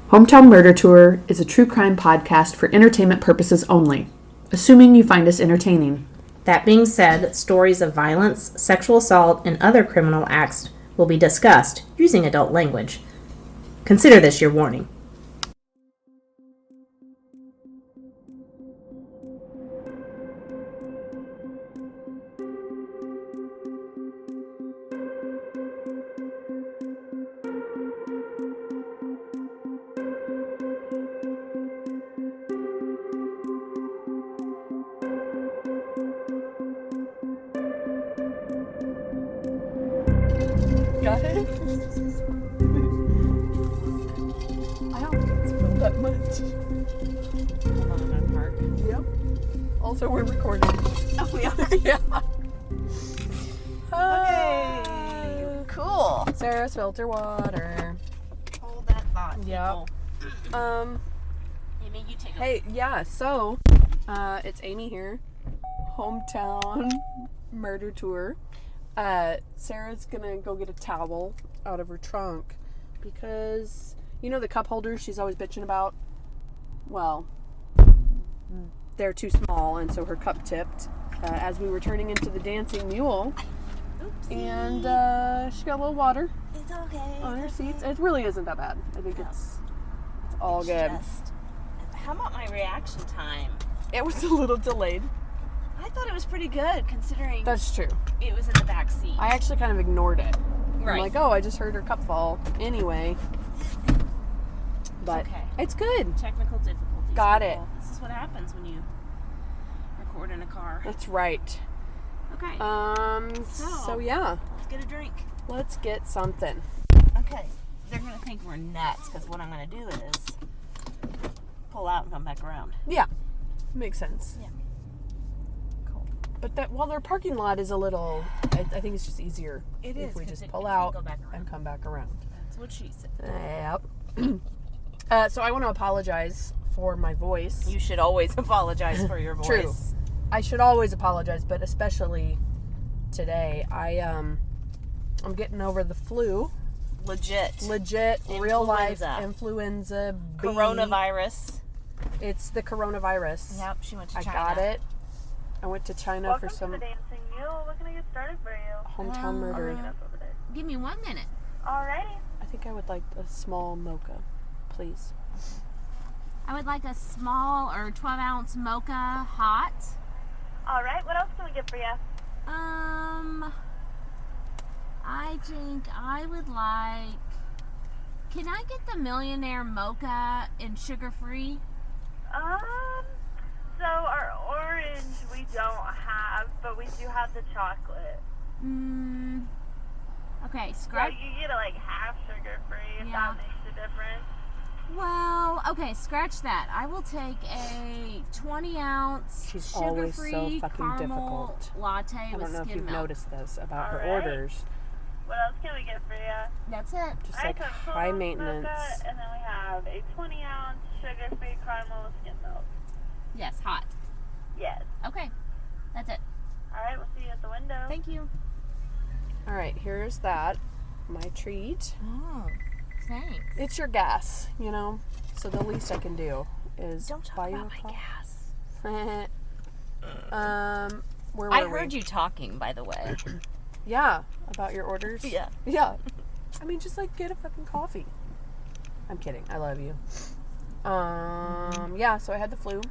Hometown Murder Tour is a true crime podcast for entertainment purposes only, assuming you find us entertaining. That being said, stories of violence, sexual assault, and other criminal acts will be discussed using adult language. Consider this your warning. Got it? I don't think it's filled that much. Hold on, I'm gonna park. Yep. Also, we're recording. Oh, we are? Yeah. Okay. Cool. Sarah's filter water. Hold that thought. Yep. Amy, you take Hey, yeah, so, it's Amy here. Hometown Murder Tour. Sarah's gonna go get a towel out of her trunk because, you know, the cup holders she's always bitching about? Well, they're too small, and so her cup tipped as we were turning into the dancing mule. Oopsie. And she got a little water It's okay. on her seats. It really isn't that bad. I think it's all good. How about my reaction time? It was a little delayed. I thought it was pretty good considering That's true. it was in the back seat. I actually kind of ignored it. Right. I'm like, oh, I just heard her cup fall anyway. But okay. it's good. Technical difficulties. Got people. This is what happens when you record in a car. That's right. Okay. So yeah, Let's get a drink. let's get something. Okay. They're going to think we're nuts because what I'm going to do is pull out and come back around. Yeah, makes sense. Yeah. Cool. But that, while their parking lot is a little, I think it's just easier It if is, we 'cause just it pull can't out go back around. and come back around. That's what she said. Yep. So I want to apologize for my voice. You should always apologize for your voice. True. I should always apologize, but especially today. I'm getting over the flu. Legit. Real life Influenza. influenza B. Coronavirus. It's the coronavirus. Yep, she went to I China. got it. I went to China Welcome for some to the Dancing Mule. What can I get started for you? hometown murder. Up over there. Give me 1 minute. Alrighty. I think I would like a small mocha, please. I would like a small or 12-ounce mocha hot. Alright, what else can we get for you? I think I would like... Can I get the millionaire mocha in sugar-free? So our orange we don't have, but we do have the chocolate. Okay, So scratch... you get it like half sugar free if Yeah. that makes a difference. Well, okay, scratch that. I will take a 20-ounce She's always so sugar-free fucking caramel difficult. latte I with don't know if skim you've milk. noticed this about her Alright. orders. What else can we get for you? That's it. Just Alright, like so high full maintenance. mocha, and then we have a 20-ounce sugar-free caramel with skim milk. Yes, hot. Yes. Okay, that's it. Alright, we'll see you at the window. Thank you. All right, here's that. My treat. Oh, thanks. It's your gas, you know. So the least I can do is Don't talk buy you about a my coffee. gas. Where I were heard we? you talking, by the way. Yeah, about your orders. Yeah. Yeah. I mean, just like get a fucking coffee. I'm kidding. I love you. Yeah. So I had the flu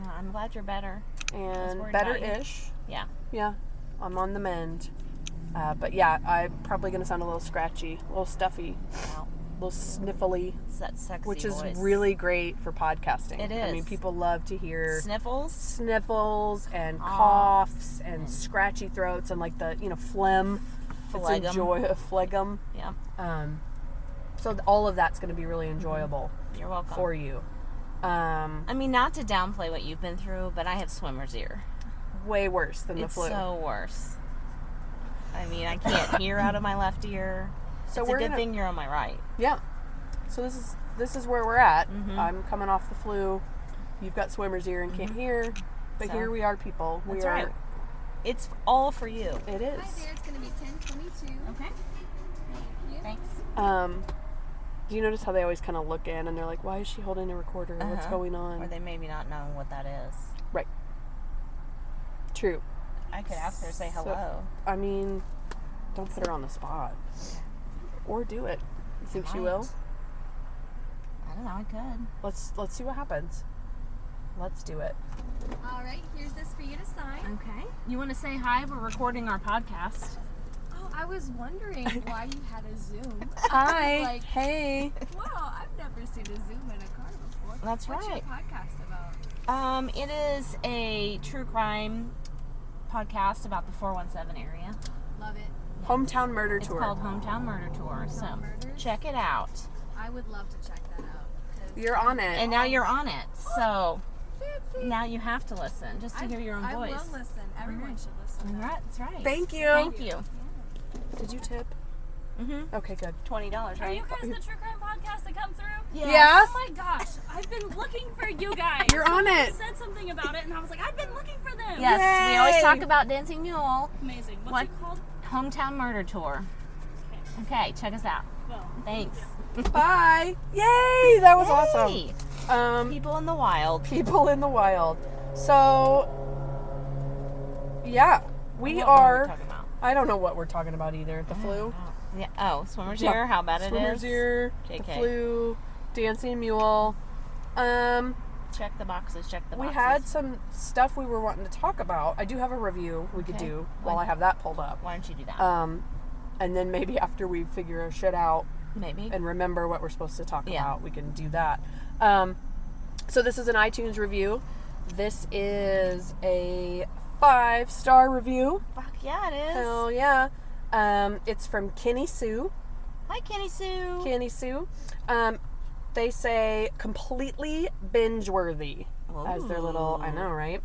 Yeah, I'm glad you're better. and worried about you. better-ish. Yeah. Yeah, I'm on the mend. But yeah, I'm probably gonna sound a little scratchy, a little stuffy, Wow. a little sniffly, It's that sexy which is voice. really great for podcasting. It I mean, is. people love to hear Sniffles. sniffles and coughs and scratchy throats and like the phlegm. Phlegm. It's phlegm. Yeah. So all of that's going to be really enjoyable You're welcome. for you. I mean, not to downplay what you've been through, but I have swimmer's ear. Way worse than It's the flu. so worse. I mean, I can't hear out of my left ear. So It's we're a good gonna- thing you're on my right. Yeah. So this is where we're at. Mhm. I'm coming off the flu. You've got swimmer's ear and can't hear. But So, here we are, people. We That's are. right. It's all for you. It is. Hi there, it's going to be 10:22. Okay. Thank you. Thanks. Do you notice how they always kind of look in and they're like, why is she holding a recorder? What's going on? Or they maybe not know what that is. Right. True. I could ask her to say hello. I mean, don't put her on the spot. Or do it. You think she will? I don't know, I could. Let's see what happens. Let's do it. All right, here's this for you to sign. Okay. You want to say hi? We're recording our podcast. Oh, I was wondering why you had a Zoom. Hi. Like, hey. wow, I've never seen a Zoom in a car before. That's What's right. your podcast about? It is a true crime podcast about the 417 area. Love it. Hometown Murder It's Tour. called Hometown Murder Tour. So Murders? check it out. I would love to check that out. 'Cause You're on it. And now you're on it. So fancy. now you have to listen just to hear your own voice. I will listen. Everyone should listen. Right, that's right. Thank you. Thank you. Did you tip? Mm-hmm. Okay, good. $20, Are right? you guys the true crime podcast that come through? Yeah? Oh my gosh, I've been looking for you guys. You're on Someone it. said something about it, and I was like, I've been looking for them. Yes, we Yay! always talk about Dancing Mule. Amazing. What's What? it called? Hometown Murder Tour. Okay, check us out. Well, Thanks. Bye. Yay! That was Hey, awesome. people in the wild. People in the wild. So, yeah, we What were are. talking about? I don't know what we're talking about either. The flu. Yeah. Oh, swimmer's Yeah. ear. How bad it Swimmer's is. ear. The JK. flu. Dancing mule. Check the boxes. Check the We boxes. had some stuff we were wanting to talk about. I do have a review we could Okay. do while I have that pulled up. Why don't you do that? And then maybe after we figure our shit out Maybe. and remember what we're supposed to talk Yeah. about, we can do that. So this is an iTunes review. This is a 5-star review. Fuck yeah, it is. Hell yeah. It's from Kenny Sue. Hi, Kenny Sue. Kenny Sue. They say completely binge-worthy as their little, I know, right?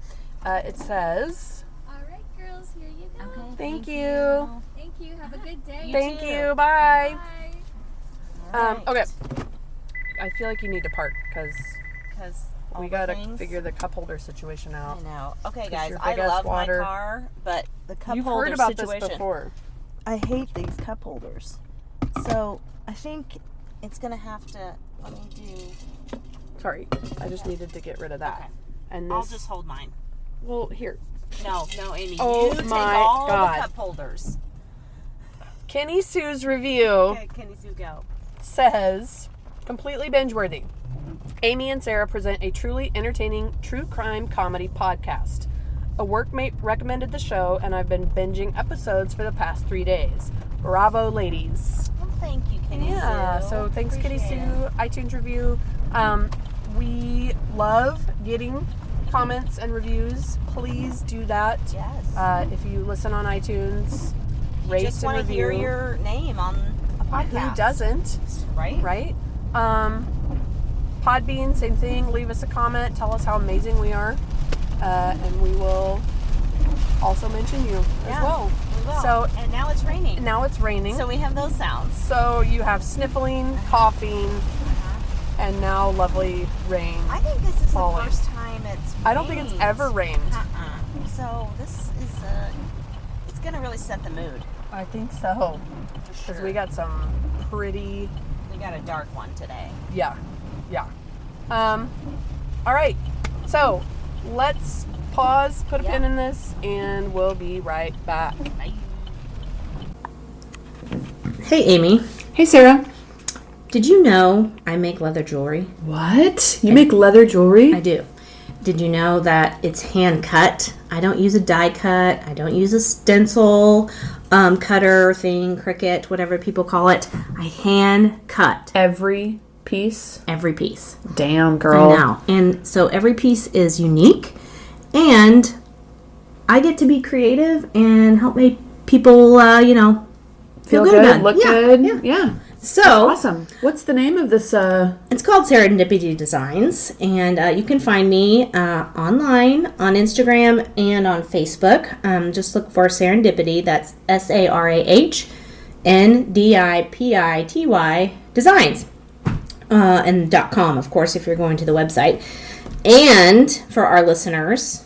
It says, All right, girls, here you go. Okay. thank you. Thank you. Have a good day. Thank too. you. Bye. Bye. Okay. I feel like you need to park because Because we gotta figure the cup holder situation I out. know. Okay, 'Cause guys, your I big-ass love water- my car, but the cup You've holder heard about situation. this before. I hate these cup holders. So I think it's gonna have to. Let me do. Sorry, I just needed to get rid of that. Okay. And this, I'll just hold mine. well, here. No, Amy. Oh you take my all God. the cup holders. Kenny Sue's review Okay, Kenny Sue, go. says, completely binge-worthy. Amy and Sarah present a truly entertaining true crime comedy podcast. A workmate recommended the show, and I've been binging episodes for the past 3 days. Bravo, ladies. Well, thank you, Kenny Yeah, Sue. so thanks, Kitty Appreciate Sue. it. iTunes review. We love getting comments and reviews. Please do that. Yes. If you listen on iTunes, rate Just and want to review. hear your name on a podcast. Who doesn't? Right? Right? Podbean, same thing. Leave us a comment. Tell us how amazing we are. And we will also mention you as well. We will. So and now it's raining. now it's raining. So we have those sounds. So you have sniffling, coughing, and now lovely rain. I think this is Falling. the first time it's I don't think it's rained. ever rained. So this is it's gonna really set the mood. I think so. Because we got some pretty, We got a dark one today. yeah. All right. So let's pause, put a pin in this, and we'll be right back. Bye. Hey, Amy. Hey, Sarah. Did you know I make leather jewelry? What? You make leather jewelry? I do. Did you know that it's hand cut? I don't use a die cut. I don't use a stencil cutter thing, Cricut, whatever people call it. I hand cut Every piece? every piece. Damn, girl. I know. And so every piece is unique. And I get to be creative and help make people, feel good about it. look Yeah, good. yeah. Yeah. So Awesome. What's the name of this? it's called Serendipity Designs, and you can find me online on Instagram and on Facebook. Just look for Serendipity. That's SARAHNDIPITY Designs, and .com, of course, if you're going to the website. And for our listeners,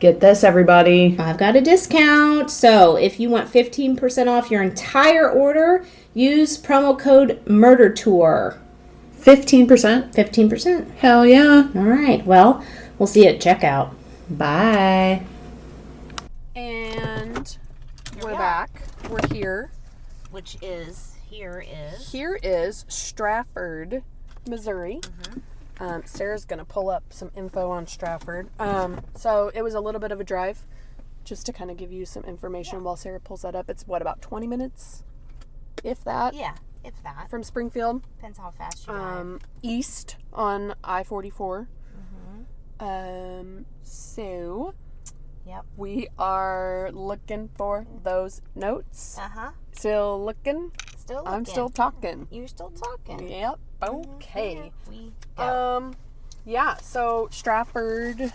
Get this, everybody. I've got a discount. So if you want 15% off your entire order, use promo code MurderTour. 15%. 15%. Hell yeah. All right. Well, we'll see you at checkout. Bye. And we're are. back. We're here. Which is, here is Strafford, Missouri. Sarah's going to pull up some info on Strafford. So it was a little bit of a drive, just to kind of give you some information while Sarah pulls that up. It's, about 20 minutes, if that? Yeah, if that. From Springfield. Depends how fast you drive. East on I-44. So... Yep. We are looking for those notes. Still looking? Still looking. I'm still talking. You're still talking. Yep. Okay. Here we go. Yeah, so Strafford,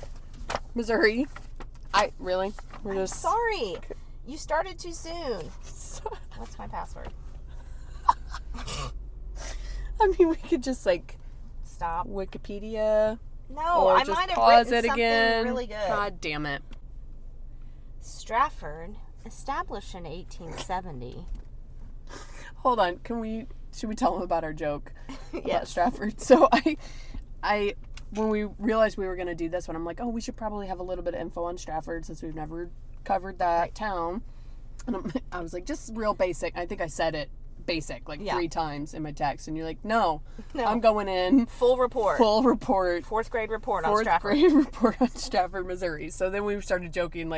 Missouri. We're I'm sorry. You started too soon. What's my password? I mean, we could just Stop. Wikipedia. No, or I just might have pause written it something again. really good. God damn it. Strafford, established in 1870. Hold on. Should we tell them about our joke about Yes. Strafford? So when we realized we were going to do this one, I'm like, oh, we should probably have a little bit of info on Strafford since we've never covered that town. And I was like, just real basic. I think I said it basic 3 times in my text. And you're like, no. I'm going in. Full report. Fourth grade report on Strafford. Fourth grade report on Strafford, Missouri. So then we started joking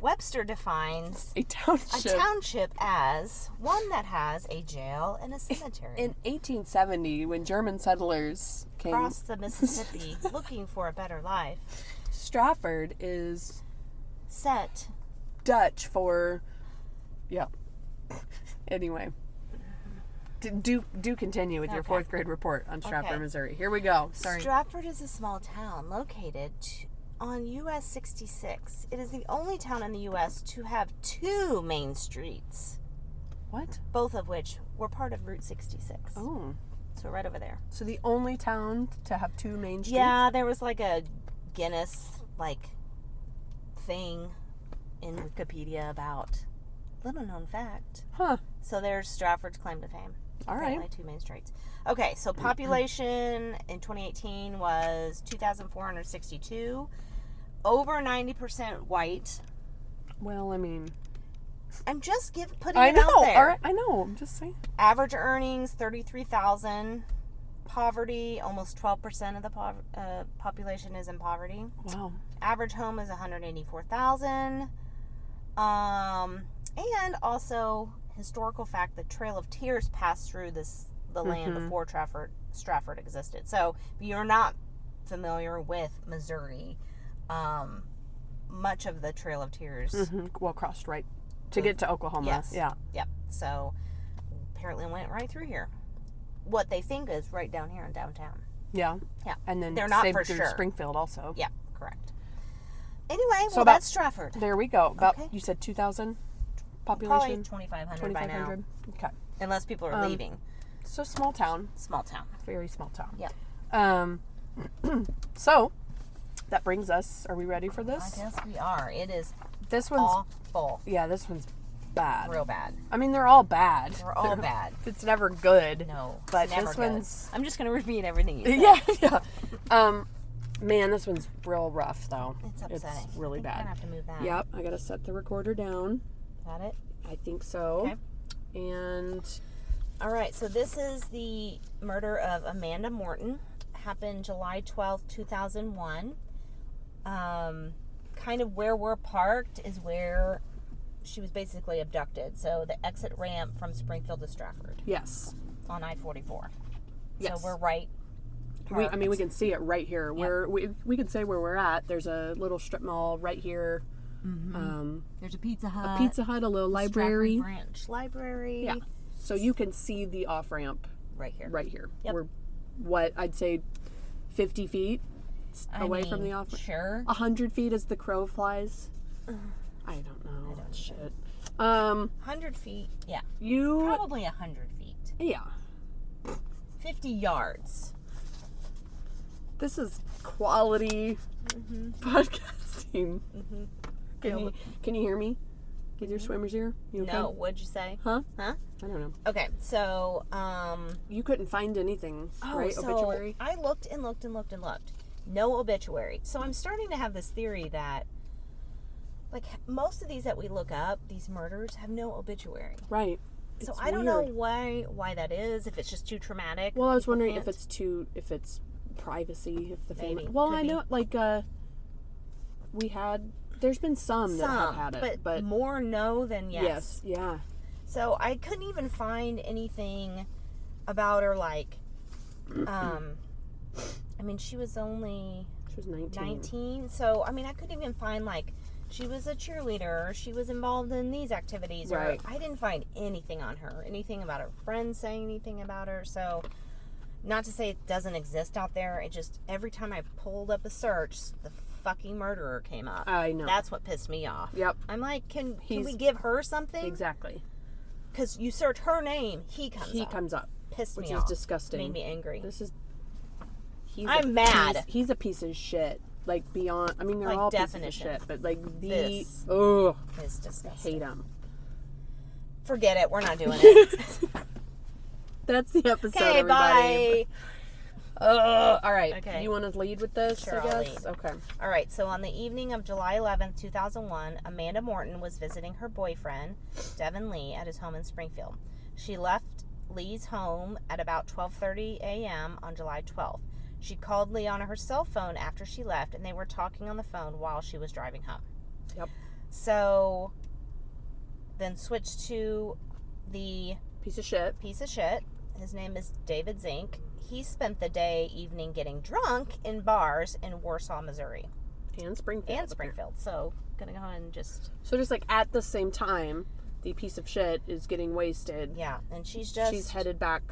Webster defines a township as one that has a jail and a cemetery. In 1870, when German settlers came across the Mississippi looking for a better life, Strafford is set Dutch for, yeah. Anyway, do continue with your fourth grade report on Strafford, Missouri. Here we go. Sorry. Strafford is a small town located on US 66. It is the only town in the U.S. to have 2 main streets. What? Both of which were part of Route 66. Oh. So right over there. So the only town to have 2 main streets? Yeah, there was a Guinness thing in Wikipedia about little known fact. Huh. So there's Strafford's claim to fame. All apparently right. 2 main streets. Okay, so population in 2018 was 2,462. Over 90% white. Well, I mean, I'm just putting I it know. out there. All right, I know. I'm just saying. Average earnings 33,000. Poverty, almost 12% of the population is in poverty. Wow. Average home is 184,000. And also historical fact, the Trail of Tears passed through the land before Strafford existed. So if you're not familiar with Missouri, much of the Trail of Tears well crossed right to get to Oklahoma. Yes. Yeah. Yep. So apparently went right through here. What they think is right down here in downtown. Yeah. Yeah. And then they're not saved for through sure. Springfield also. Yeah, correct. Anyway, So that's Strafford. There we go. About Okay. you said 2,000 Probably population. 2,500 by now. 2,500. Okay. Unless people are leaving. So small town. Small town. Very small town. Yep. So that brings us. Are we ready for this? I guess we are. It is This one's awful. Yeah, this one's bad. Real bad. I mean, they're all bad. They're all bad. It's never good. No. But it's never this good. one's. I'm just going to repeat everything you said. Yeah. Man, this one's real rough though. It's upsetting. It's really I'm bad. going to have to move that. Yep, I gotta set the recorder down. Got it? I think so. Okay. And All right. So this is the murder of Amanda Morton. Happened July 12th, 2001. Kind of where we're parked is where she was basically abducted. So the exit ramp from Springfield to Strafford yes, on I-44. yes. So we're right. We can see it right here. Where we can say where we're at. There's a little strip mall right here. There's a Pizza Hut. A Pizza Hut, a little library. Strafford Branch Library. Yeah. So you can see the off ramp Right here. right here. Yep. We're what I'd say 50 feet away from the off ramp. Sure. 100 feet as the crow flies. I don't know. I don't Shit. 100 feet. Yeah. You. Probably 100 feet. Yeah. 50 yards. This is quality podcasting. Can you hear me? Get your swimmer's ear? You okay? No, what'd you say? Huh? Huh? I don't know. Okay, so, You couldn't find anything, right? so Obituary? I looked and looked and looked and looked. No obituary. So I'm starting to have this theory that, like, most of these that we look up, these murders, have no obituary. Right. So It's I don't know weird. why that is, if it's just too traumatic. Well, I was People wondering can't- if it's privacy, if the family. Maybe. Well, Could I be. know, like, there's been some that have had it, but more no than yes. yeah. So I couldn't even find anything about her, like, I mean, she was only She was 19. 19, so, I mean, I couldn't even find, like, she was a cheerleader, or she was involved in these activities, or Right. I didn't find anything on her, anything about her friends saying anything about her, so, not to say it doesn't exist out there, it just, every time I pulled up a search, the fucking murderer came up. I know. That's what pissed me off. Yep. I'm like, can He's- we give her something? Exactly. Because you search her name, he comes up. Pissed which me is off. disgusting. Made me angry. This is. I'm mad. He's a piece of shit. Like beyond. I mean, they're Like, all definition. pieces of shit, but like This oh, It's I disgusting. hate them. Forget it. We're not doing it. That's the episode. Okay, everybody. bye. All right. Okay. You want to lead with this? Sure, I I'll guess. lead. Okay. All right, so on the evening of July 11th, 2001, Amanda Morton was visiting her boyfriend, Devin Lee, at his home in Springfield. She left Lee's home at about 12:30 a.m. on July 12th. She called Lee on her cell phone after she left, and they were talking on the phone while she was driving home. Yep. So, then switch to the Piece of shit. piece of shit. His name is David Zink. He spent the evening getting drunk in bars in Warsaw, Missouri. And Springfield. And Springfield. So, gonna go ahead and just, So just like at the same time, the piece of shit is getting wasted. yeah. And she's headed back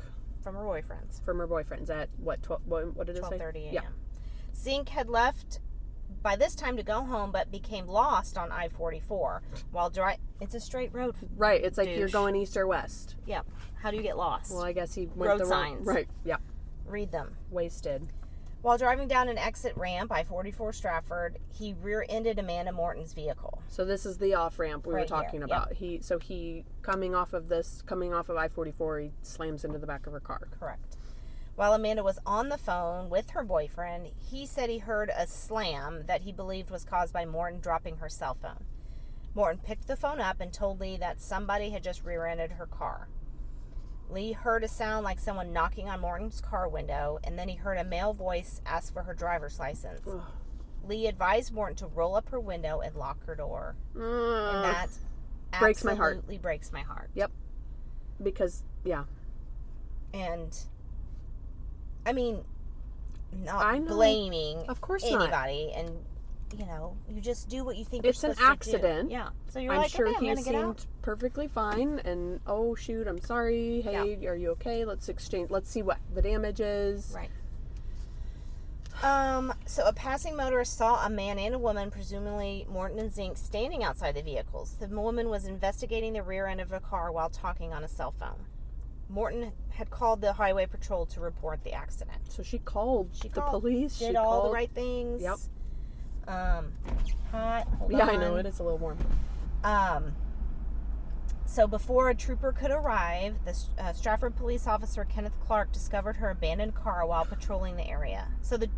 from her boyfriend's. from her boyfriend's at what? What did it say? 12:30 a.m. Yeah. Zink had left by this time to go home, but became lost on I-44 while It's a straight road. Right. It's like you're Douche. going east or west. Yep. How do you get lost? Well, I guess he went Road the wrong. signs. Right. Yeah. Read them. Wasted. While driving down an exit ramp, I-44 Strafford, he rear-ended Amanda Morton's vehicle. So this is the off ramp we were Right here, talking yep. about. He coming off of I-44, he slams into the back of her car. Correct. While Amanda was on the phone with her boyfriend, he said he heard a slam that he believed was caused by Morton dropping her cell phone. Morton picked the phone up and told Lee that somebody had just rear-ended her car. Lee heard a sound like someone knocking on Morton's car window, and then he heard a male voice ask for her driver's license. Ugh. Lee advised Morton to roll up her window and lock her door. And that breaks my heart. absolutely breaks my heart. Yep. Because, yeah. And, I mean, not I know. blaming Of course not. anybody, and you just do what you think It's you're an supposed to do. accident. Yeah. So you're I'm like, sure okay, I'm he gonna get out. seemed perfectly fine. And, oh, shoot, I'm sorry. Hey, are you okay? Let's see what the damage is. Right. So a passing motorist saw a man and a woman, presumably Morton and Zink, standing outside the vehicles. The woman was investigating the rear end of a car while talking on a cell phone. Morton had called the highway patrol to report the accident. So she called the police. Did she all called, the right things. Yep. Hot. Hold Yeah, on. I know it. It's a little warm. So before a trooper could arrive, the Strafford police officer Kenneth Clark discovered her abandoned car while patrolling the area. So the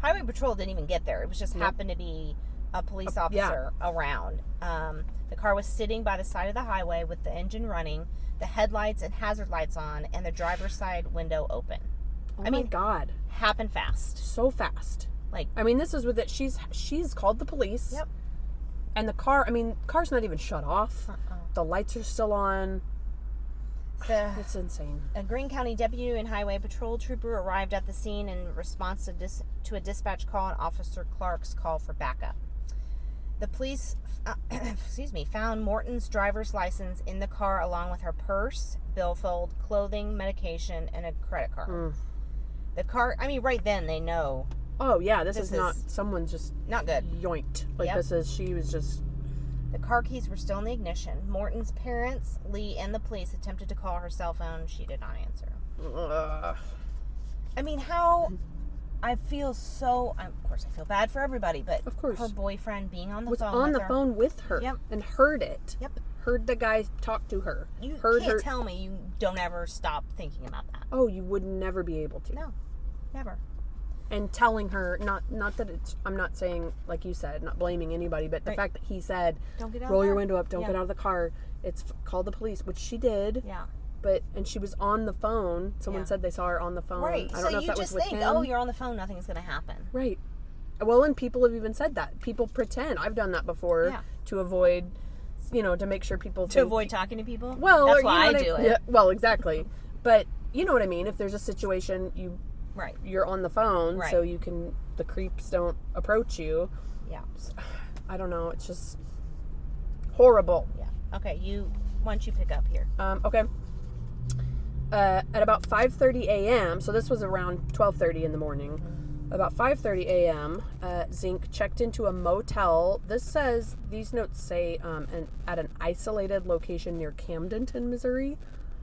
highway patrol didn't even get there. It was just happened to be a police officer around. The car was sitting by the side of the highway with the engine running, the headlights and hazard lights on, and the driver's side window open. Oh my God. Happened fast. So fast. Like, I mean, this is with it. She's called the police. Yep. And the car's not even shut off. The lights are still on. It's insane. A Greene County deputy and highway patrol trooper arrived at the scene in response to a dispatch call and Officer Clark's call for backup. The police, found Morton's driver's license in the car along with her purse, billfold, clothing, medication, and a credit card. The car, right then they know. Oh yeah, this is not someone just not good. Yoinked. Like she was just. The car keys were still in the ignition. Morton's parents, Lee, and the police attempted to call her cell phone. She did not answer. Ugh. I feel so. Of course, I feel bad for everybody, but Of course. her boyfriend being on the Was phone on with the her. phone with her. Yep. And heard it. Yep. Heard the guy talk to her. You heard can't her. tell me you don't ever stop thinking about that. Oh, you would never be able to. No, never. And telling her, not that it's, I'm not saying, like you said, not blaming anybody, but the Right. fact that he said, Don't get out. roll of your the car. window up, don't Yeah. get out of the car, call the police, which she did, Yeah. and she was on the phone. Someone Yeah. said they saw her on the phone. Right. I don't So know if you that just was with think, him. oh, you're on the phone, nothing's going to happen. Right. Well, and people have even said that. People pretend. I've done that before Yeah. to avoid, to make sure people To think, avoid talking to people? Well, that's or, why you know I do what it. Yeah, well, exactly. But you know what I mean. If there's a situation, Right. you're on the phone, Right. so the creeps don't approach you. Yeah. I don't know. It's just horrible. Yeah. Okay, why don't you pick up here? Okay. At about 5:30 a.m., so this was around 12:30 in the morning. About 5:30 a.m., Zink checked into a motel. These notes say at an isolated location near Camdenton, Missouri,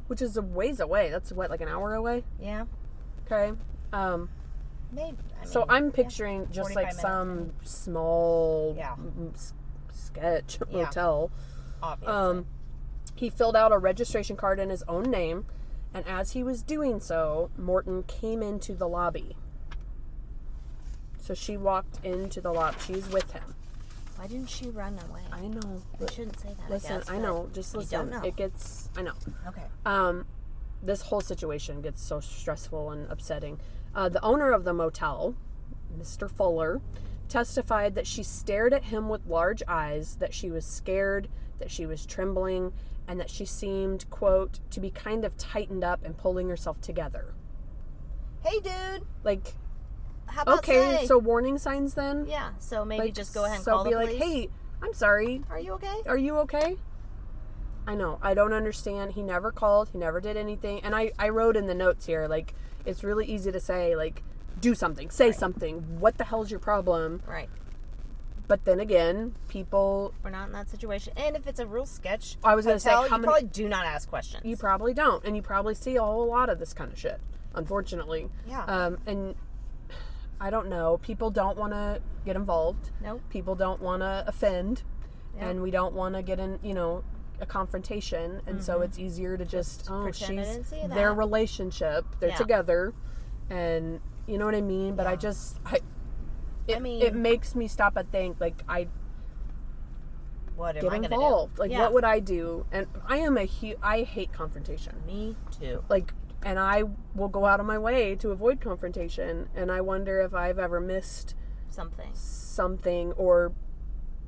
which is a ways away. That's like an hour away? Yeah. Okay. Maybe. So I'm picturing just 45 like minutes, some small Yeah. sketch Yeah. motel. Obviously. He filled out a registration card in his own name, and as he was doing so, Morton came into the lobby. So she walked into the lobby. She's with him. Why didn't she run away? I know. I shouldn't say that. Listen, I guess, I but know. Just you listen. don't know. I know. Okay. This whole situation gets so stressful and upsetting. The owner of the motel, Mr. Fuller, testified that she stared at him with large eyes, that she was scared, that she was trembling, and that she seemed, quote, to be kind of tightened up and pulling herself together. Hey, dude. Like, How about okay, say? so warning signs then? Yeah. So maybe Like, just go ahead and so call be the like, police. hey, I'm sorry. Are you okay? Are you okay? I know. I don't understand. He never called. He never did anything. And I wrote in the notes here, like, it's really easy to say, like, do something. Say something. What the hell's your problem? Right. But then again, people... We're not in that situation. And if it's a real sketch I was going to say, hotel, how you many... probably do not ask questions. You probably don't. And you probably see a whole lot of this kind of shit, unfortunately. Yeah. And I don't know. People don't want to get involved. Nope. People don't want to offend. Yeah. And we don't want to get in, a confrontation. And so it's easier to just pretend I didn't see their that. relationship. They're Yeah. together. And you know what I mean? But Yeah. it makes me stop and think, like, What am get I gonna involved. do? Like, Yeah. what would I do? And I hate confrontation. Me too. Like, and I will go out of my way to avoid confrontation. And I wonder if I've ever missed something or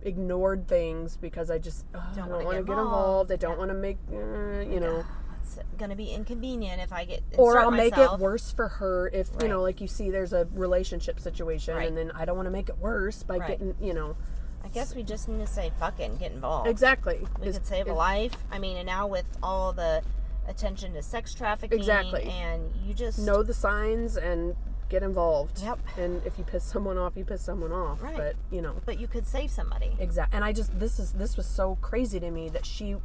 ignored things because I just I don't want to get involved. I don't want to make, It's gonna be inconvenient if I get or I'll insert make myself. it worse for her if, Right. like you see there's a relationship situation Right. and then I don't want to make it worse by Right. getting, I guess we just need to say fuck it and get involved. Exactly. We could save a life. I mean, and now with all the attention to sex trafficking, Exactly. and you just Know the signs and get involved. Yep. And if you piss someone off, you piss someone off. Right. But, But you could save somebody. Exactly. And I just this was so crazy to me that she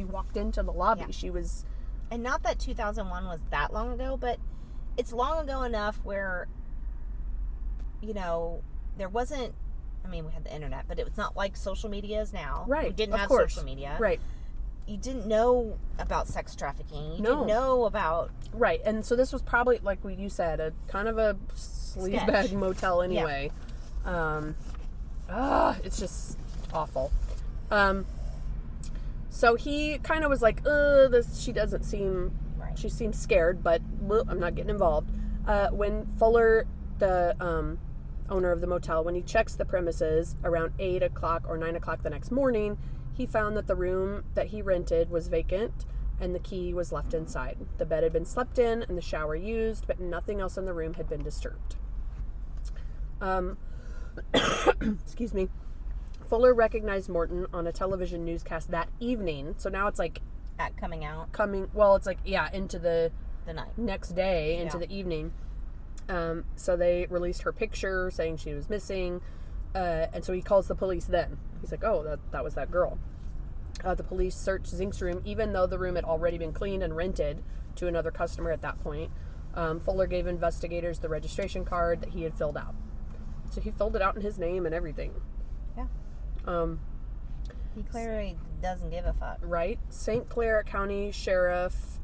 walked into the lobby. Yeah. She was And not that 2001 was that long ago, but it's long ago enough where, there wasn't. I mean, we had the internet, but it was not like social media is now. right. We didn't of have course. social media. Right. You didn't know about sex trafficking. You No. didn't know about. Right. And so this was probably, like you said, a kind of a sleazebag Sketch. motel anyway. It's just awful. So he kind of was like, she doesn't seem, Right. she seems scared, but I'm not getting involved. When Fuller, the owner of the motel, when he checks the premises around 8 o'clock or 9 o'clock the next morning, he found that the room that he rented was vacant and the key was left inside. The bed had been slept in and the shower used, but nothing else in the room had been disturbed. Excuse me. Fuller recognized Morton on a television newscast that evening. So now it's like Coming out into the the night. next day, into Yeah. the evening. So they released her picture saying she was missing. And so he calls the police then. He's like, oh, that was that girl. The police searched Zink's room, even though the room had already been cleaned and rented to another customer at that point. Fuller gave investigators the registration card that he had filled out. So he filled it out in his name and everything. Yeah. He clearly doesn't give a fuck. Right? St. Clair County Sheriff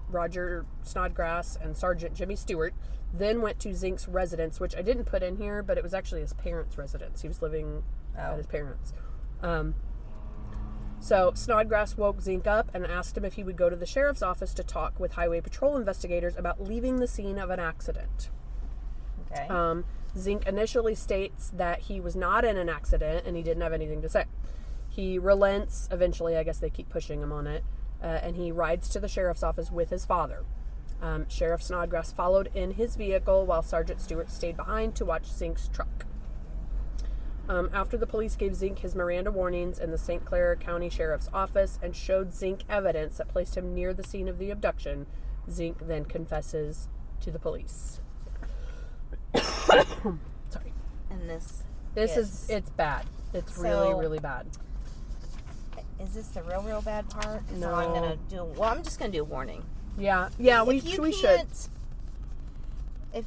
Roger Snodgrass and Sergeant Jimmy Stewart then went to Zink's residence, which I didn't put in here, but it was actually his parents' residence. He was living at his parents'. So Snodgrass woke Zink up and asked him if he would go to the sheriff's office to talk with highway patrol investigators about leaving the scene of an accident. Okay. Zink initially states that he was not in an accident and he didn't have anything to say. He relents. Eventually, I guess they keep pushing him on it. And he rides to the sheriff's office with his father. Sheriff Snodgrass followed in his vehicle while Sergeant Stewart stayed behind to watch Zink's truck. After the police gave Zink his Miranda warnings in the St. Clair County Sheriff's Office and showed Zink evidence that placed him near the scene of the abduction, Zink then confesses to the police. Sorry. And this it's bad. It's really, really bad. Is this the real bad part? No. So I'm gonna do. Well, I'm just gonna do a warning. Yeah, we should. If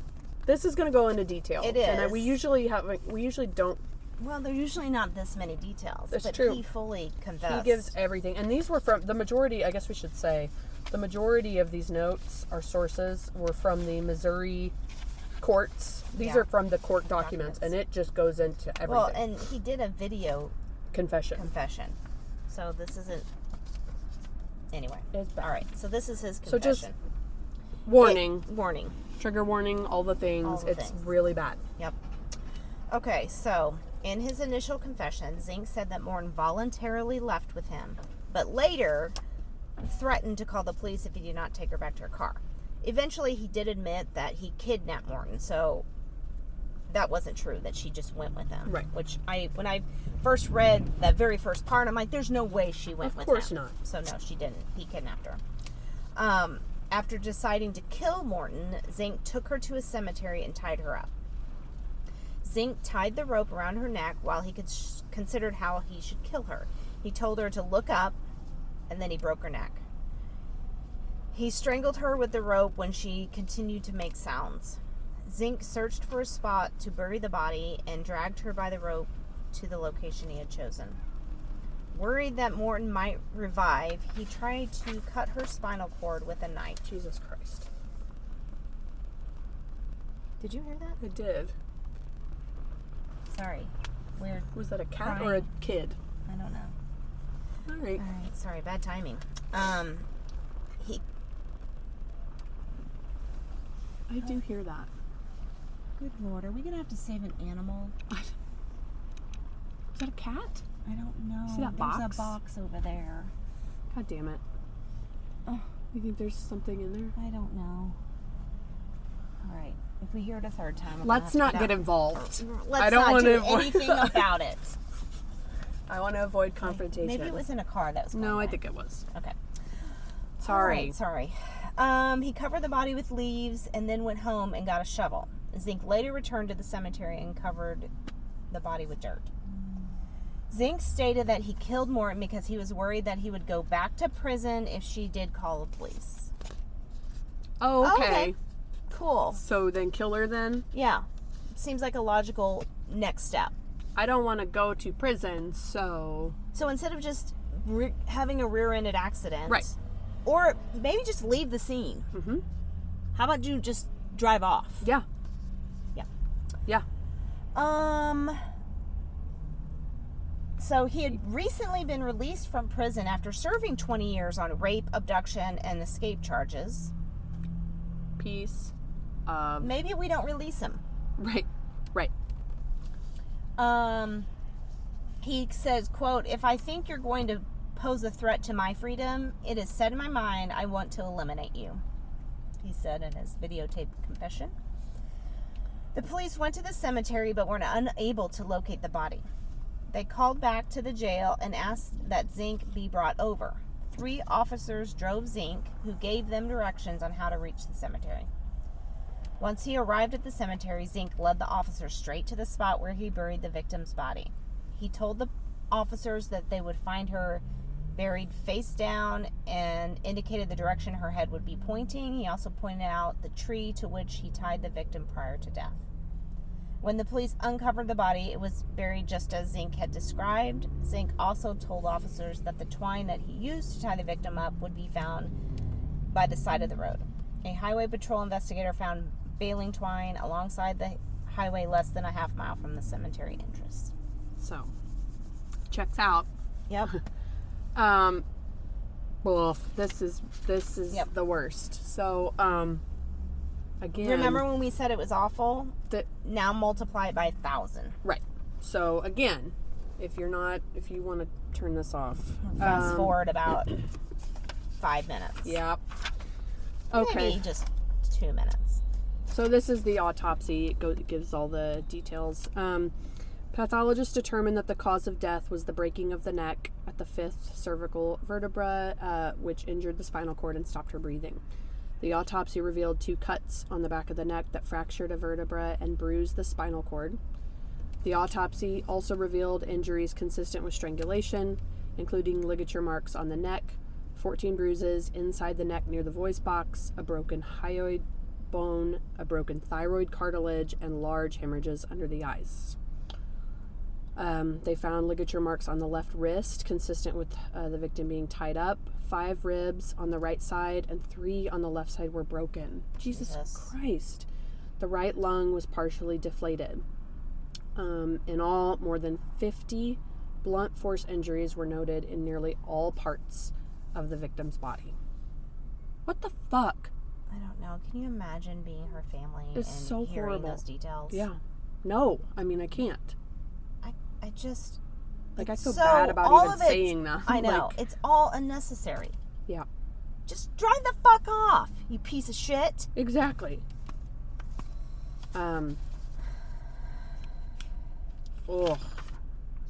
This is going to go into detail. It is. And we usually don't. Well, they're usually not this many details. That's but true. He fully confessed. He gives everything. And these were from the majority, I guess we should say, the majority of these notes, our sources, were from the Missouri courts. These are from the court documents, and it just goes into everything. Well, and he did a video confession. So this isn't. Anyway. It's bad. All right. So this is his confession. So just warning. Warning. Trigger warning, all the things. It's really bad. Yep. Okay, so in his initial confession, Zink said that Morton voluntarily left with him, but later threatened to call the police if he did not take her back to her car. Eventually, he did admit that he kidnapped Morton, so that wasn't true, that she just went with him. Right. Which when I first read that very first part, I'm like, there's no way she went with him. Of course not. So no, she didn't. He kidnapped her. After deciding to kill Morton, Zink took her to a cemetery and tied her up. Zink tied the rope around her neck while he considered how he should kill her. He told her to look up, and then he broke her neck. He strangled her with the rope when she continued to make sounds. Zink searched for a spot to bury the body and dragged her by the rope to the location he had chosen. Worried that Morton might revive, he tried to cut her spinal cord with a knife. Jesus Christ. Did you hear that? I did. Sorry. Weird. Was that a cat Crying. or a kid? I don't know. All right. All right. Sorry. Bad timing. I do hear that. Good Lord. Are we going to have to save an animal? Is that a cat? I don't know. See that box? There's a box over there. God damn it. Oh. You think there's something in there? I don't know. All right. If we hear it a third time, Let's not get involved. Let's I don't not want do to avoid anything about it. I want to avoid confrontation. Maybe it was in a car that was going No, I by. think it was. Okay. Sorry. All right, he covered the body with leaves and then went home and got a shovel. Zink later returned to the cemetery and covered the body with dirt. Zink stated that he killed Morton because he was worried that he would go back to prison if she did call the police. Oh, okay. Cool. So then kill her then? Yeah. Seems like a logical next step. I don't want to go to prison, so... So instead of just having a rear-ended accident... Right. Or maybe just leave the scene. Mm-hmm. How about you just drive off? Yeah. Yeah. Yeah. So he had recently been released from prison after serving 20 years on rape, abduction, and escape charges. Peace. Maybe we don't release him. Right. Right. He says, quote, "If I think you're going to pose a threat to my freedom, it is set in my mind I want to eliminate you," he said in his videotaped confession. The police went to the cemetery but were unable to locate the body. They called back to the jail and asked that Zink be brought over. 3 officers drove Zink, who gave them directions on how to reach the cemetery. Once he arrived at the cemetery, Zink led the officers straight to the spot where he buried the victim's body. He told the officers that they would find her buried face down and indicated the direction her head would be pointing. He also pointed out the tree to which he tied the victim prior to death. When the police uncovered the body, it was buried just as Zink had described. Zink also told officers that the twine that he used to tie the victim up would be found by the side of the road. A highway patrol investigator found baling twine alongside the highway less than a half mile from the cemetery entrance. So, checks out. Yep. Well, this is Yep. the worst. So, again, Remember when we said it was awful? Now multiply it by 1,000. Right. So again, if you want to turn this off, Fast forward about 5 minutes. Yep. Okay. Maybe just 2 minutes. So this is the autopsy. It gives all the details. Pathologists determined that the cause of death was the breaking of the neck at the 5th cervical vertebra, which injured the spinal cord and stopped her breathing. The autopsy revealed 2 cuts on the back of the neck that fractured a vertebra and bruised the spinal cord. The autopsy also revealed injuries consistent with strangulation, including ligature marks on the neck, 14 bruises inside the neck near the voice box, a broken hyoid bone, a broken thyroid cartilage, and large hemorrhages under the eyes. They found ligature marks on the left wrist, consistent with the victim being tied up. 5 ribs on the right side and 3 on the left side were broken. Jesus Christ. The right lung was partially deflated. In all, more than 50 blunt force injuries were noted in nearly all parts of the victim's body. What the fuck? I don't know. Can you imagine being her family It's and so hearing horrible. those details? Yeah. No, I mean, I can't. I just... Like, I feel so, bad about all even of it, saying that. I know. Like, It's all unnecessary. yeah. Just drive the fuck off, you piece of shit. Exactly. Oh,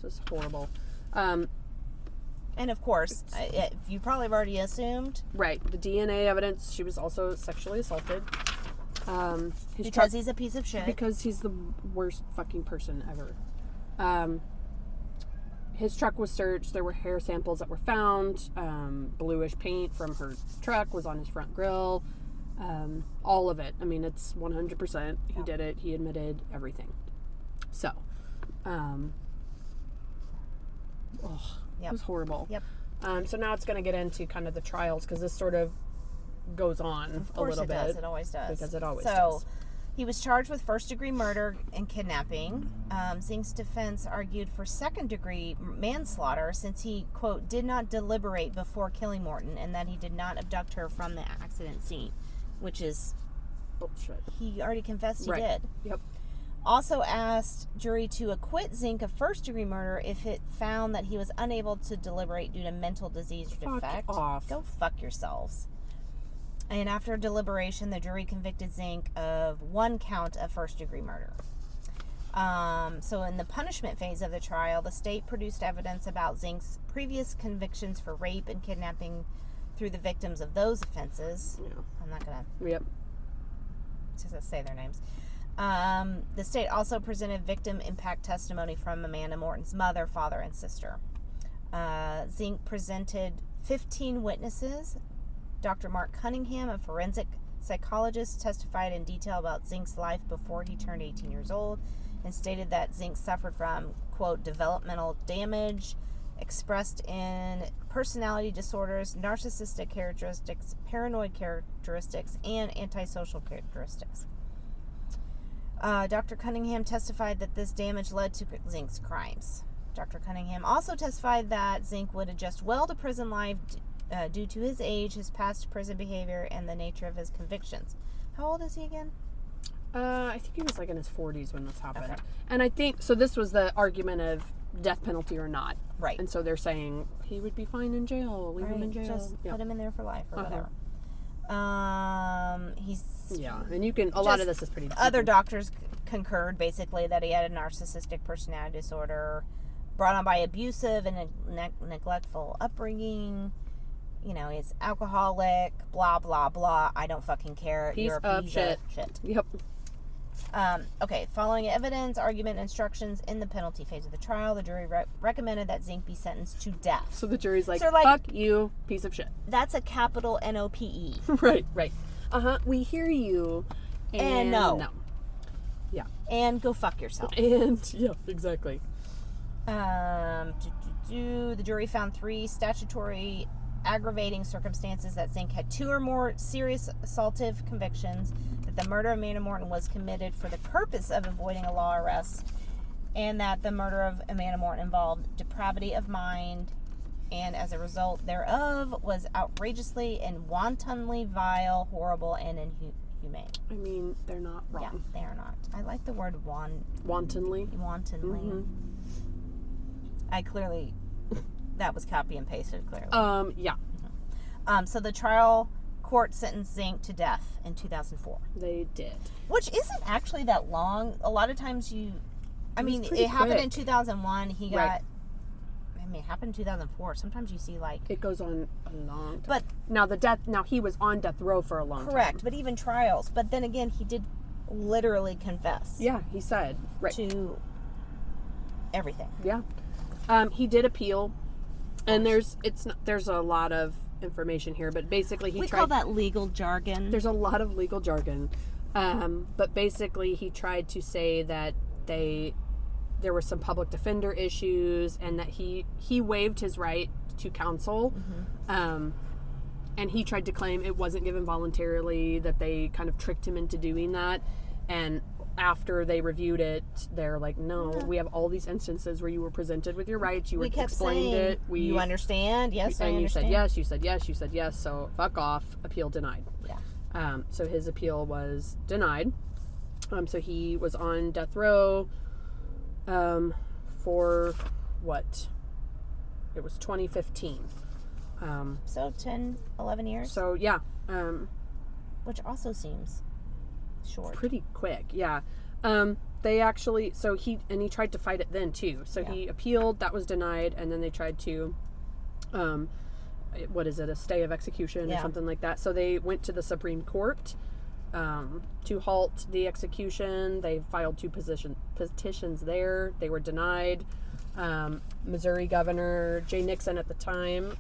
this is horrible. And of course, you probably have already assumed. Right. The DNA evidence, she was also sexually assaulted. Because he's a piece of shit. Because he's the worst fucking person ever. His truck was searched. There were hair samples that were found. Bluish paint from her truck was on his front grill. All of it. I mean, it's 100%. He did it. He admitted everything. So, it was horrible. Yep. So now it's going to get into kind of the trials, because this sort of goes on a little bit. Does. It always does. Because it always does. does. He was charged with first-degree murder and kidnapping. Zink's defense argued for second-degree manslaughter since he, quote, did not deliberate before killing Morton and that he did not abduct her from the accident scene, which is bullshit. He already confessed he Right. did. Yep. Also asked jury to acquit Zink of first-degree murder if it found that he was unable to deliberate due to mental disease or defect. Off. Go fuck yourselves. And after deliberation, the jury convicted Zink of 1 count of first-degree murder. So in the punishment phase of the trial, the state produced evidence about Zink's previous convictions for rape and kidnapping through the victims of those offenses. Yeah. I'm not going Yep. to say their names. The state also presented victim impact testimony from Amanda Morton's mother, father, and sister. Zink presented 15 witnesses. Dr. Mark Cunningham, a forensic psychologist, testified in detail about Zink's life before he turned 18 years old and stated that Zink suffered from, quote, developmental damage expressed in personality disorders, narcissistic characteristics, paranoid characteristics, and antisocial characteristics. Dr. Cunningham testified that this damage led to Zink's crimes. Dr. Cunningham also testified that Zink would adjust well to prison life due to his age, his past prison behavior, and the nature of his convictions. How old is he again? I think he was like in his 40s when this happened. Okay. And I think, so this was the argument of death penalty or not. Right. And so they're saying he would be fine in jail. Leave him in jail. Just put him in there for life or whatever. He's... Yeah, and you can, a lot of this is pretty... Other doctors concurred, basically, that he had a narcissistic personality disorder brought on by abusive and neglectful upbringing. You know, he's alcoholic, blah, blah, blah. I don't fucking care. You're a piece of shit. Yep. Okay, following evidence, argument, instructions in the penalty phase of the trial, the jury recommended that Zink be sentenced to death. So the jury's like, So, like- fuck you, piece of shit. That's a capital NOPE. Right. We hear you. And no. Yeah. And go fuck yourself. And, yeah, exactly. The jury found 3 statutory aggravating circumstances that Zink had 2 or more serious assaultive convictions, that the murder of Amanda Morton was committed for the purpose of avoiding a law arrest, and that the murder of Amanda Morton involved depravity of mind, and as a result thereof was outrageously and wantonly vile, horrible, and inhumane. I mean, they're not wrong. Yeah, they are not. I like the word Wantonly. wantonly. Mm-hmm. I clearly, that was copy and pasted clearly. Yeah. So the trial court sentenced Zink to death in 2004, They did. which isn't actually that long. A lot of times it pretty happened in quick. 2001. He got, Right. it happened in 2004. Sometimes you see like, It goes on a long time. but Now he was on death row for a long time. correct, but even trials. But then again, he did literally confess Yeah, he said. Right. to everything. Yeah. He did appeal. And there's a lot of information here, but basically he We tried call that legal jargon. there's a lot of legal jargon. But basically he tried to say that there were some public defender issues and that he waived his right to counsel. And he tried to claim it wasn't given voluntarily, that they kind of tricked him into doing that. And after they reviewed it, they're like, no, we have all these instances where you were presented with your rights, you were we kept explained saying, it. you understand? Yes, I And you understand. said yes, you said yes, you said yes, so fuck off, appeal denied. Yeah. So his appeal was denied. So he was on death row for what? It was 2015. So 10, 11 years, So yeah, which also seems short. pretty quick. Yeah. They actually, he tried to fight it then too. So he appealed, that was denied, and then they tried to, a stay of execution or something like that. So they went to the Supreme Court to halt the execution. They filed 2 petitions there. They were denied. Missouri Governor Jay Nixon at the time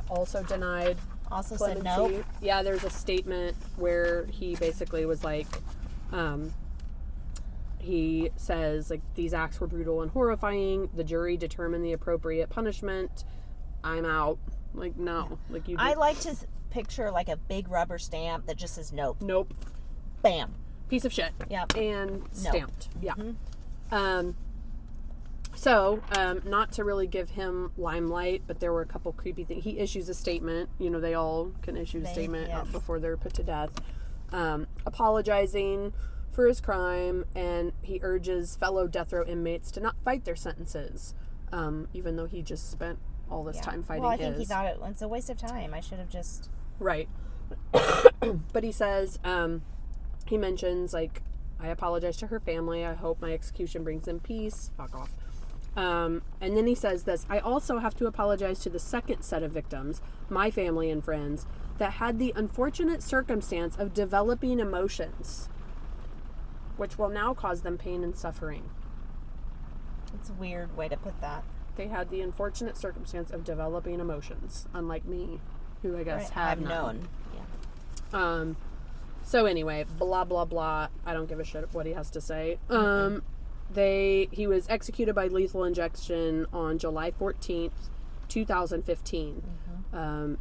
also denied Also clemency. said nope. Yeah, there's a statement where he basically was like, he says, like, these acts were brutal and horrifying. The jury determined the appropriate punishment. I'm out. Like, no. Like, you I like to picture like a big rubber stamp that just says nope. Nope. Bam. Piece of shit. Yep. And stamped. Yeah. Mm-hmm. So, not to really give him limelight, but there were a couple creepy things. He issues a statement. You know, they all can issue a statement yes. before they're put to death. Apologizing for his crime, and he urges fellow death row inmates to not fight their sentences, even though he just spent all this time fighting Well, I think his. he thought it was a waste of time. I should have just... Right. But he says, he mentions, like, I apologize to her family. I hope my execution brings them peace. Fuck off. And then he says this, I also have to apologize to the second set of victims, my family and friends, that had the unfortunate circumstance of developing emotions, which will now cause them pain and suffering. It's a weird way to put that. They had the unfortunate circumstance of developing emotions, unlike me, who I guess have I've none. known. Yeah. So anyway, blah blah blah. I don't give a shit what he has to say. He was executed by lethal injection on July 14th, 2015,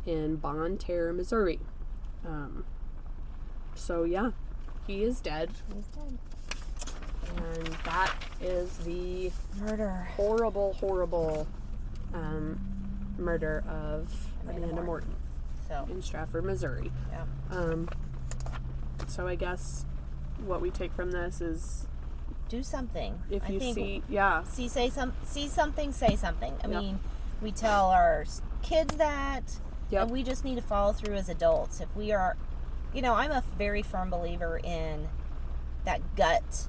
in Bonne Terre, Missouri. So yeah, he is dead, He's dead. and that is the Murder. horrible murder of Amanda Morton So, in Strafford, Missouri. yeah. So I guess what we take from this is, Do something. if you think see something, say something. I Yep. mean, we tell our kids that, Yep. and we just need to follow through as adults. If we are, I'm a very firm believer in that gut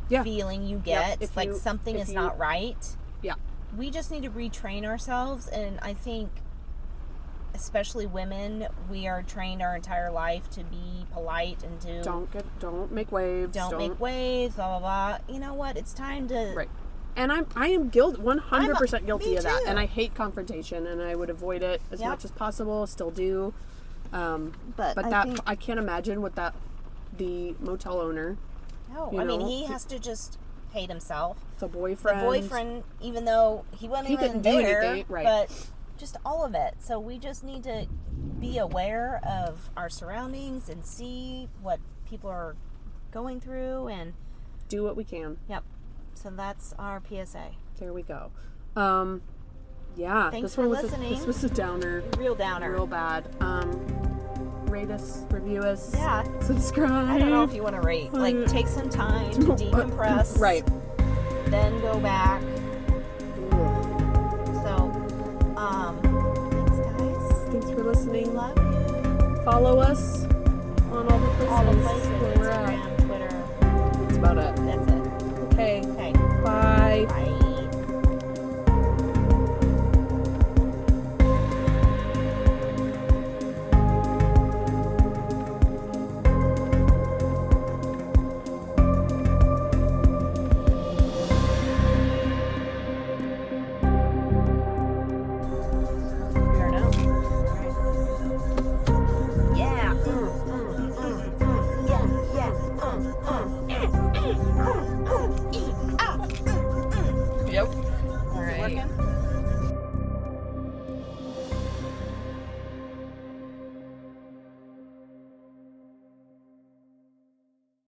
feeling you get, If like you- something if is you- not right. Yeah. We just need to retrain ourselves, and I think especially women, we are trained our entire life to be polite and to Don't make waves. don't make waves, blah, blah, blah. You know what? It's time to... Right. And I am 100% guilty me of that. too. And I hate confrontation, and I would avoid it as Yep. much as possible. Still do. But I that think- I can't imagine what the motel owner, No, you I mean, know, he has to just hate himself. the boyfriend. The boyfriend, even though he wasn't He even didn't do there, anything, right. but just all of it. So we just need to be aware of our surroundings and see what people are going through, and do what we can. yep. So that's our PSA. There we go. Yeah. Thanks this for one was listening. this was a downer. Real downer. Real bad. Rate us, review us. Yeah. Subscribe. I don't know if you want to rate. Like, take some time to decompress. Right. Then go back. So, thanks, guys. Thanks for We listening. love you. Follow us on all the places. All the places. Where we're at. Instagram, Twitter. That's about it. That's it. Okay. Okay. Bye. Bye. We are now. Yeah. Yeah. Yep. Is it working?